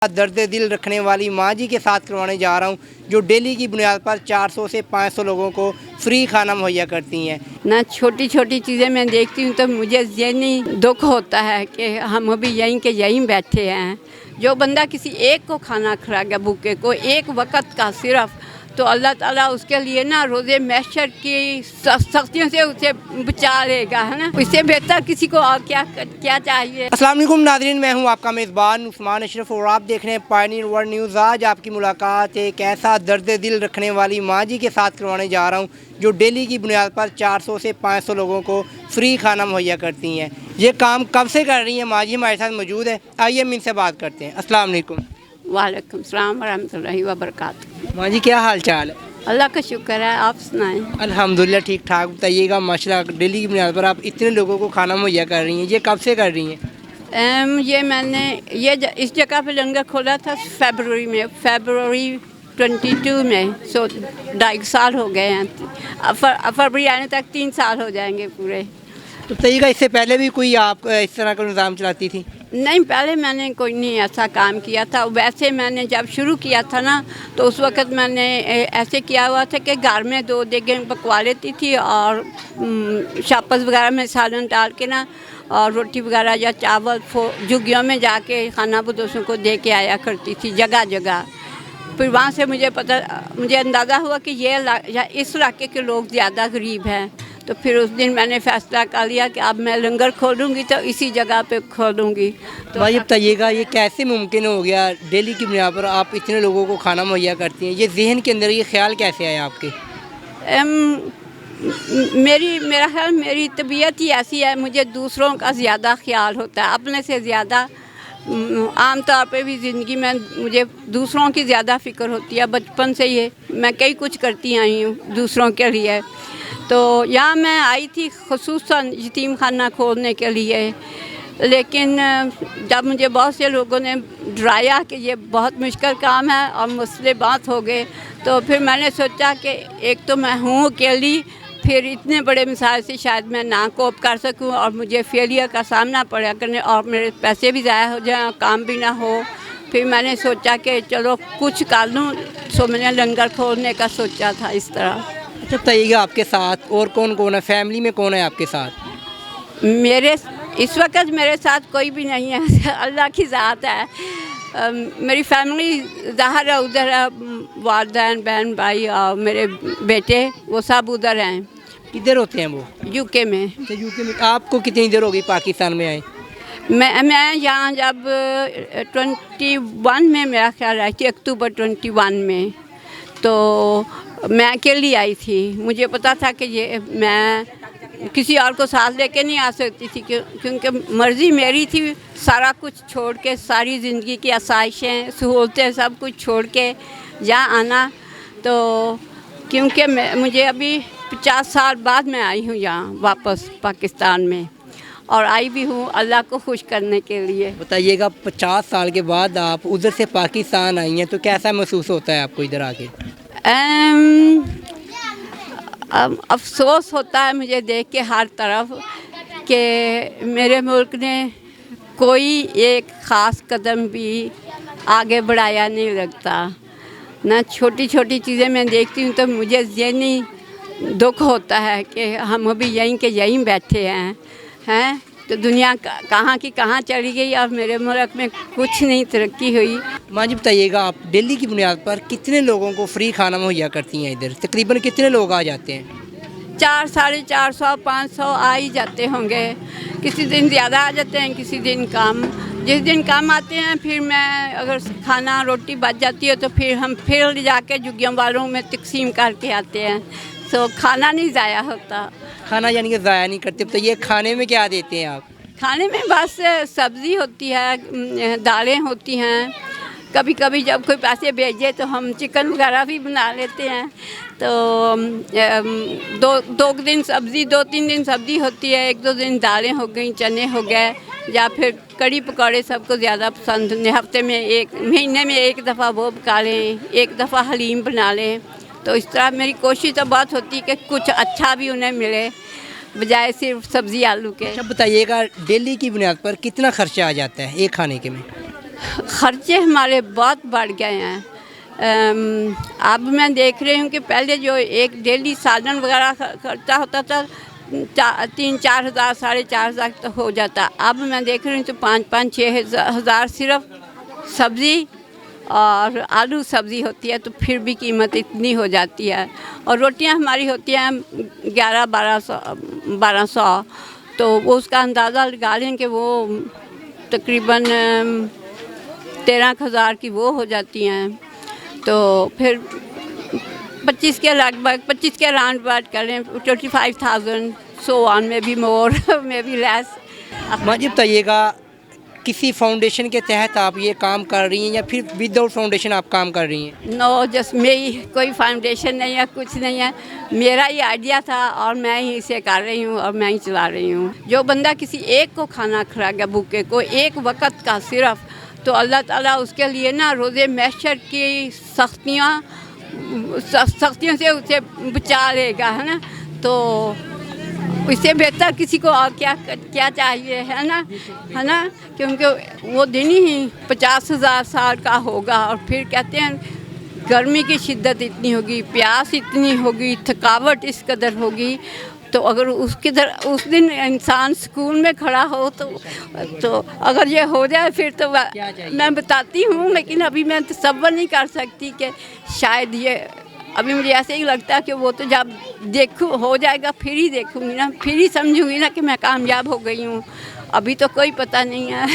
दर्द दिल रखने वाली माँ जी के साथ करवाने जा रहा हूँ, जो डेली की बुनियाद पर 400 से 500 लोगों को फ्री खाना मुहैया करती हैं। ना छोटी छोटी चीज़ें मैं देखती हूँ तो मुझे ज़हनी दुख होता है कि हम अभी यहीं के यहीं बैठे हैं। जो बंदा किसी एक को खाना खिलाएगा, भूखे को एक वक्त का सिर्फ, तो अल्लाह ताला उसके लिए ना रोज़े महशर की सख्तियों से उसे बचा लेगा, है ना। इससे बेहतर किसी को और क्या चाहिए। अस्सलाम वालेकुम नाज़रीन, मैं हूं आपका मेज़बान उस्मान अशरफ और आप देख रहे हैं पायनियर वर्ल्ड न्यूज़। आज आपकी मुलाकात एक ऐसा दर्द दिल रखने वाली माँ जी के साथ करवाने जा रहा हूं, जो डेली की बुनियाद पर 400 से 500 लोगों को फ्री खाना मुहैया करती हैं। ये काम कब से कर रही हैं माँ जी, हमारे साथ मौजूद है। आइए हम इनसे बात करते हैं। अस्सलाम वालेकुम। वालेकुम सलाम रहमतुल्लाहि व बरकातहू। माँ जी क्या हाल चाल है? अल्लाह का शुक्र है, आप सुनाएं। अल्हम्दुलिल्लाह ठीक ठाक। बताइएगा, माशाल्लाह डेली की बुनियाद पर आप इतने लोगों को खाना मुहैया कर रही हैं, ये कब से कर रही हैं? ये मैंने इस जगह पे लंगर खोला था फरवरी 22 में। 2.5 साल हो गए हैं। फरवरी आने तक 3 साल हो जाएंगे पूरे। तो बताइएगा, इससे पहले भी कोई आप इस तरह का निज़ाम चलाती थी? नहीं, पहले मैंने कोई नहीं ऐसा काम किया था। वैसे मैंने जब शुरू किया था ना, तो उस वक़्त मैंने ऐसे किया हुआ था कि घर में 2 देगें पकवा लेती थी और शापस वगैरह में सालन डाल के ना, और रोटी वगैरह या चावल झुग्गियों में जाके खाना बदोशों को दे के आया करती थी जगह जगह। फिर वहाँ से मुझे अंदाज़ा हुआ कि इस इलाके के लोग ज़्यादा गरीब हैं। तो फिर उस दिन मैंने फ़ैसला कर लिया कि अब मैं लंगर खोलूँगी तो इसी जगह पे खोलूँगी। तो भाई बताइएगा, ये कैसे मुमकिन हो गया डेली की बुनियाद पर आप इतने लोगों को खाना मुहैया करती हैं? ये जहन के अंदर ये ख्याल कैसे आया आपके? मेरा ख्याल, मेरी तबीयत ही ऐसी है, मुझे दूसरों का ज़्यादा ख्याल होता है अपने से ज़्यादा। आम तौर पे भी ज़िंदगी में मुझे दूसरों की ज़्यादा फ़िक्र होती है। बचपन से ये मैं कई कुछ करती आई हूँ दूसरों के लिए। तो यहाँ मैं आई थी ख़ुसूसन यतीम खाना खोलने के लिए, लेकिन जब मुझे बहुत से लोगों ने डराया कि ये बहुत मुश्किल काम है और मसले बात हो गए, तो फिर मैंने सोचा कि एक तो मैं हूँ अकेली, फिर इतने बड़े मिसाल से शायद मैं ना कोप कर सकूं और मुझे फेलियर का सामना पड़ा करने और मेरे पैसे भी ज़ाया हो जाएं, काम भी ना हो। फिर मैंने सोचा कि चलो कुछ कर लूँ, सो मैंने लंगर खोलने का सोचा था इस तरह। अच्छा बताइएगा, आपके साथ और कौन कौन है? फैमिली में कौन है आपके साथ? इस वक्त मेरे साथ कोई भी नहीं है। अल्लाह की ज़ात है। मेरी फैमिली ज़ाहिर है उधर है, वालिदैन बहन भाई और मेरे बेटे, वो सब उधर हैं। किधर होते हैं वो? यूके में। अच्छा, यूके में। आपको कितनी देर होगी पाकिस्तान में आए? मैं यहाँ जब 21 में मेरा ख्याल आई थी, अक्टूबर 21 में, तो मैं अकेली आई थी। मुझे पता था कि ये मैं किसी और को साथ लेके नहीं आ सकती थी, क्योंकि मर्ज़ी मेरी थी सारा कुछ छोड़ के, सारी ज़िंदगी की आसाइशें सहूलतें सब कुछ छोड़ के यहाँ आना। तो क्योंकि मुझे अभी 50 साल बाद मैं आई हूँ यहाँ वापस पाकिस्तान में, और आई भी हूँ अल्लाह को खुश करने के लिए। बताइएगा, 50 साल के बाद आप उधर से पाकिस्तान आई हैं, तो कैसा महसूस होता है आपको इधर आके? अफसोस होता है मुझे देख के हर तरफ कि मेरे मुल्क ने कोई एक ख़ास कदम भी आगे बढ़ाया नहीं लगता। ना छोटी छोटी चीज़ें मैं देखती हूँ तो मुझे ज़हनी दुख होता है कि हम अभी यहीं के यहीं बैठे हैं। तो दुनिया कहाँ की कहाँ चली गई और मेरे मुल्क में कुछ नहीं तरक्की हुई। माँ जी बताइएगा, आप डेली की बुनियाद पर कितने लोगों को फ्री खाना मुहैया करती हैं? इधर तकरीबन कितने लोग आ जाते हैं? 400-450 500 आ ही जाते होंगे। किसी दिन ज़्यादा आ जाते हैं, किसी दिन कम। जिस दिन कम आते हैं, फिर मैं अगर खाना रोटी बच जाती है तो फिर हम फिर ले जाके झुग्गियों वालों में तकसीम करके आते हैं। तो खाना नहीं ज़ाया होता। खाना यानी कि ज़ाया नहीं करते। तो ये खाने में क्या देते हैं आप? खाने में बस सब्ज़ी होती है, दालें होती हैं। कभी कभी जब कोई पैसे भेजे तो हम चिकन वगैरह भी बना लेते हैं। तो 2-3 दिन सब्ज़ी होती है, 1-2 दिन दालें हो गई, चने हो गए, या फिर कड़ी पकौड़े सबको ज़्यादा पसंद। हफ्ते में महीने में एक दफ़ा वो पका लें, एक दफ़ा हलीम बना लें। तो इस तरह मेरी कोशिश तो बहुत होती है कि कुछ अच्छा भी उन्हें मिले, बजाय सिर्फ सब्ज़ी आलू के। अच्छा बताइएगा, डेली की बुनियाद पर कितना खर्चा आ जाता है एक खाने के में? खर्चे हमारे बहुत बढ़ गए हैं। अब मैं देख रही हूँ कि पहले जो एक डेली साधन वगैरह खर्चा होता था 3-4 हज़ार 4.5 हज़ार तो हो जाता। अब मैं देख रही हूँ तो 5-6 हज़ार सिर्फ सब्ज़ी और आलू सब्ज़ी होती है, तो फिर भी कीमत इतनी हो जाती है। और रोटियां हमारी होती हैं 11-1200, तो वो उसका अंदाज़ा लगा लें कि वो तकरीबन 13,000 की वो हो जाती हैं। तो फिर 25 के लगभग 25 के अराउंड बात करें 25,000 सो ऑन में भी मोर में भी लेस। माँ जी बताइएगा, किसी फाउंडेशन के तहत आप ये काम कर रही हैं या फिर विदाउट फाउंडेशन आप काम कर रही हैं? नो, जस्ट मेरी कोई फाउंडेशन नहीं है, कुछ नहीं है। मेरा ही आइडिया था और मैं ही इसे कर रही हूँ और मैं ही चला रही हूँ। जो बंदा किसी एक को खाना खिलाएगा, भूखे को एक वक्त का सिर्फ, तो अल्लाह ताला उसके लिए ना रोज़े महशर की सख्तियों से उसे बचा लेगा, है ना। तो इससे बेहतर किसी को और क्या चाहिए, है ना, है ना। क्योंकि वो दिन ही 50,000 साल का होगा और फिर कहते हैं गर्मी की शिद्दत इतनी होगी, प्यास इतनी होगी, थकावट इस कदर होगी। तो अगर उस दिन इंसान स्कूल में खड़ा हो तो अगर ये हो जाए फिर तो मैं बताती हूँ, लेकिन अभी मैं तसव्वुर नहीं कर सकती कि शायद ये, अभी मुझे ऐसे ही लगता है कि वो तो जब हो जाएगा फिर ही देखूँगी ना, फिर ही समझूँगी ना कि मैं कामयाब हो गई हूँ। अभी तो कोई पता नहीं है।